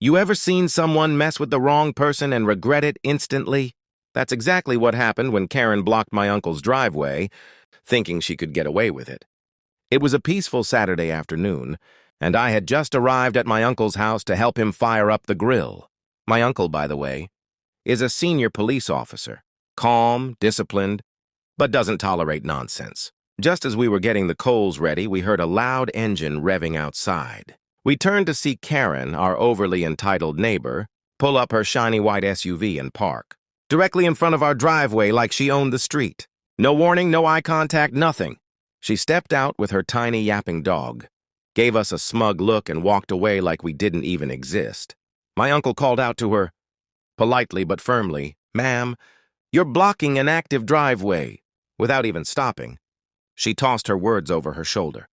You ever seen someone mess with the wrong person and regret it instantly? That's exactly what happened when Karen blocked my uncle's driveway, thinking she could get away with it. It was a peaceful Saturday afternoon, and I had just arrived at my uncle's house to help him fire up the grill. My uncle, by the way, is a senior police officer, calm, disciplined, but doesn't tolerate nonsense. Just as we were getting the coals ready, we heard a loud engine revving outside. We turned to see Karen, our overly entitled neighbor, pull up her shiny white SUV and park, directly in front of our driveway like she owned the street. No warning, no eye contact, nothing. She stepped out with her tiny yapping dog, gave us a smug look and walked away like we didn't even exist. My uncle called out to her, politely but firmly, "Ma'am, you're blocking an active driveway," without even stopping. She tossed her words over her shoulder.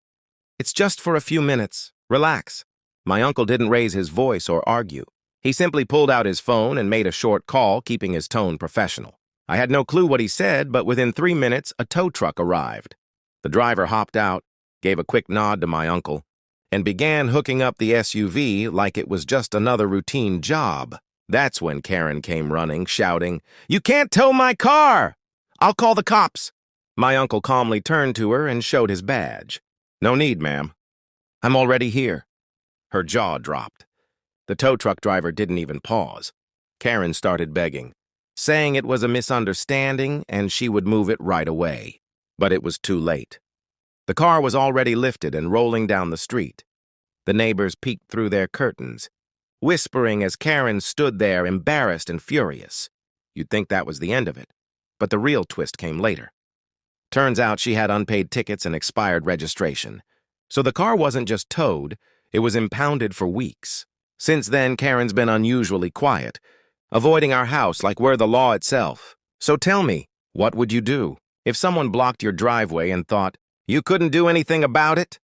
"It's just for a few minutes. Relax." My uncle didn't raise his voice or argue. He simply pulled out his phone and made a short call, keeping his tone professional. I had no clue what he said, but within 3 minutes, a tow truck arrived. The driver hopped out, gave a quick nod to my uncle, and began hooking up the SUV like it was just another routine job. That's when Karen came running, shouting, "You can't tow my car! I'll call the cops!" My uncle calmly turned to her and showed his badge. "No need, ma'am. I'm already here." Her jaw dropped. The tow truck driver didn't even pause. Karen started begging, saying it was a misunderstanding and she would move it right away. But it was too late. The car was already lifted and rolling down the street. The neighbors peeked through their curtains, whispering as Karen stood there embarrassed and furious. You'd think that was the end of it, but the real twist came later. Turns out she had unpaid tickets and expired registration. So the car wasn't just towed, it was impounded for weeks. Since then, Karen's been unusually quiet, avoiding our house like we're the law itself. So tell me, what would you do if someone blocked your driveway and thought you couldn't do anything about it?